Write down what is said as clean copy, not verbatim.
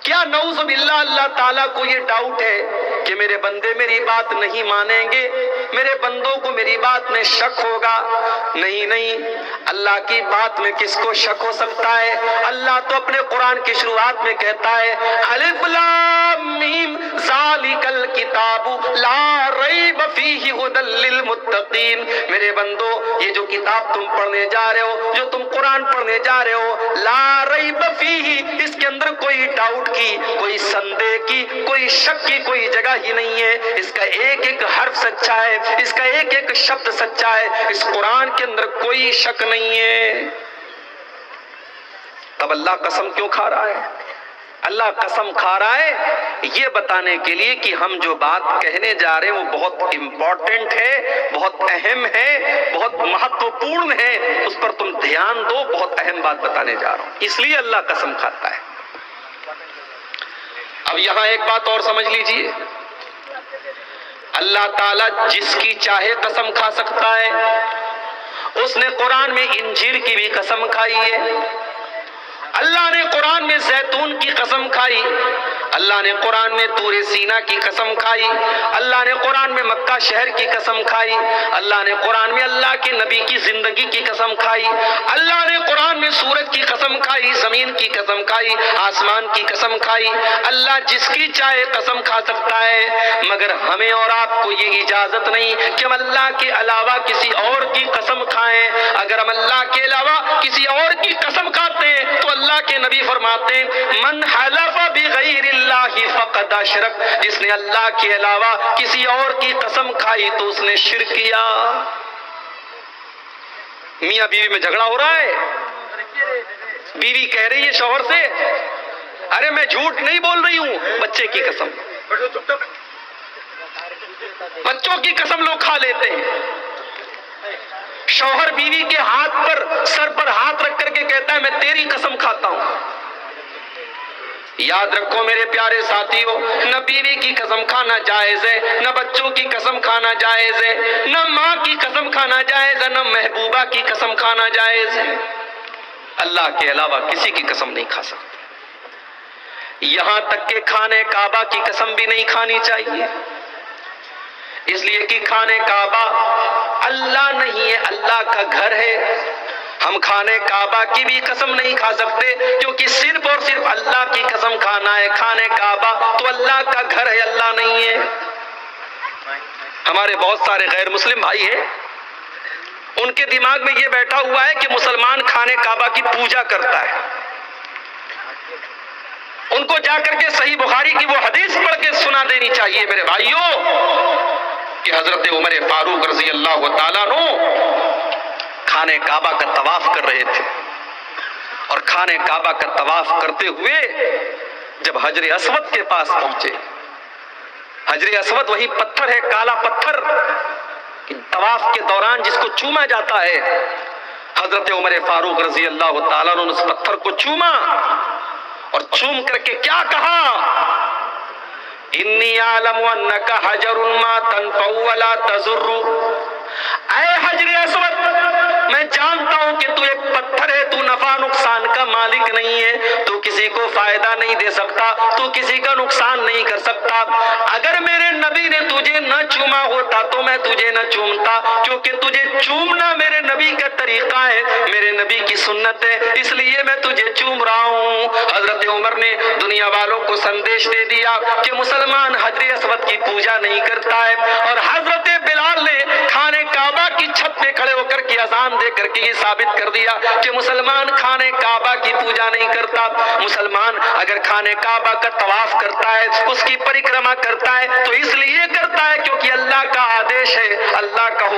کیا نعوذ باللہ اللہ تعالیٰ کو یہ ڈاؤٹ ہے کہ میرے بندے میری بات نہیں مانیں گے، میرے بندوں کو میری بات میں شک ہوگا؟ نہیں نہیں، اللہ کی بات میں کس کو شک ہو سکتا ہے؟ اللہ تو اپنے قرآن کی شروعات میں کہتا ہے الف لام میم ذالک الکتاب لا ریب فیہ ھدی للمتقین۔ میرے بندو، یہ جو کتاب تم پڑھنے جا رہے ہو، جو تم قرآن پڑھنے جا رہے ہو، لا ریب فیہ، اس کے اندر کوئی ڈاؤٹ کی، کوئی سندے کی، کوئی شک کی کوئی جگہ ہی نہیں ہے۔ اس کا ایک ایک حرف سچا ہے، اس کا ایک ایک شبد سچا ہے، اس قرآن کے اندر کوئی شک نہیں ہے۔ تب اللہ قسم کیوں کھا رہا ہے؟ اللہ قسم کھا رہا ہے یہ بتانے کے لیے کہ ہم جو بات کہنے جا رہے ہیں وہ بہت امپورٹنٹ ہے، بہت اہم ہے، بہت مہتوپورن ہے، اس پر تم دھیان دو، بہت اہم بات بتانے جا رہا ہوں، اس لیے اللہ قسم کھاتا ہے۔ اب یہاں ایک بات اور سمجھ لیجئے، اللہ تعالیٰ جس کی چاہے قسم کھا سکتا ہے۔ اس نے قرآن میں انجیر کی بھی قسم کھائی ہے، اللہ نے قرآن میں زیتون کی قسم کھائی، اللہ نے قرآن میں طور سینا کی قسم کھائی، اللہ نے قرآن میں مکہ شہر کی قسم کھائی، اللہ نے قرآن میں اللہ کے نبی کی زندگی کی قسم کھائی، اللہ نے قرآن میں سورج کی قسم کھائی، زمین کی قسم کھائی، آسمان کی قسم کھائی۔ اللہ جس کی چاہے قسم کھا سکتا ہے، مگر ہمیں اور آپ کو یہ اجازت نہیں کہ ہم اللہ کے علاوہ کسی اور کی قسم کھائیں۔ اگر ہم اللہ کے علاوہ کسی اور کی قسم کھاتے ہیں تو اللہ کے نبی فرماتے ہیں من حلف بغیر اللہ فقد اشرک، جس نے اللہ کے علاوہ کسی اور کی قسم کھائی تو اس نے شرک کیا۔ میاں بیوی میں جھگڑا ہو رہا ہے، بیوی کہہ رہی ہے شوہر سے ارے میں جھوٹ نہیں بول رہی ہوں، بچے کی قسم، بچوں کی قسم لوگ کھا لیتے ہیں۔ شوہر بیوی کے ہاتھ پر، سر پر ہاتھ رکھ کر کے کہتا ہے میں تیری قسم کھاتا ہوں۔ یاد رکھو میرے پیارے ساتھیو، نہ بیوی کی قسم کھانا جائز ہے، نہ بچوں کی قسم کھانا جائز ہے، نہ ماں کی قسم کھانا جائز ہے، نہ محبوبہ کی قسم کھانا جائز ہے۔ اللہ کے علاوہ کسی کی قسم نہیں کھا سکتے، یہاں تک کہ خانہ کعبہ کی قسم بھی نہیں کھانی چاہیے، اس لیے کہ خانہ کعبہ اللہ نہیں ہے، اللہ کا گھر ہے۔ ہم خانہ کعبہ کی بھی قسم نہیں کھا سکتے کیونکہ صرف اور صرف اللہ کی قسم کھانا ہے۔ خانہ کعبہ تو اللہ کا گھر ہے، اللہ نہیں ہے۔ ہمارے بہت سارے غیر مسلم بھائی ہیں، ان کے دماغ میں یہ بیٹھا ہوا ہے کہ مسلمان خانہ کعبہ کی پوجا کرتا ہے۔ ان کو جا کر کے صحیح بخاری کی وہ حدیث پڑھ کے سنا دینی چاہیے میرے بھائیوں کہ حضرت عمر فاروق رضی اللہ تعالیٰ عنہ خانہ کعبہ کا طواف کر رہے تھے، اور خانہ کعبہ کا طواف کرتے ہوئے جب حجر اسود کے پاس پہنچے، حجر اسود وہی پتھر ہے، کالا پتھر، طواف کے دوران جس کو چوما جاتا ہے، حضرت عمر فاروق رضی اللہ تعالیٰ عنہ نے اس پتھر کو چوما اور چوم کر کے کیا کہا، انی اعلم انک حجر ما تنفع ولا تضر، اے حجر اسود میں جانتا ہوں کہ تو ایک پتھر ہے، تو نفع نقصان کا مالک نہیں ہے، تو کسی کو فائدہ نہیں دے سکتا، تو کسی کا نقصان نہیں کر سکتا۔ اگر میرے نبی نے تجھے نہ چوما ہوتا تو میں تجھے نہ چومتا، کیونکہ تجھے چومنا میرے نبی کا طریقہ ہے، میرے نبی کی سنت ہے، اس لیے میں تجھے چوم رہا ہوں۔ حضرت عمر نے دنیا والوں کو سندیش دے دیا کہ مسلمان حجر اسود کی پوجا نہیں کرتا ہے، اور حضرت بلال نے خانہ کعبہ کی چھت پہ کھڑے ہو کر کے اذان دے کر کے یہ ثابت کر دیا کہ مسلمان خانہ کعبہ کی پوجا نہیں کرتا۔ مسلمان اگر خانہ کعبہ کا طواف کرتا ہے، اس کی پریکرما کرتا ہے تو اس لیے کرتا ہے کیونکہ اللہ کا آدیش ہے، اللہ کا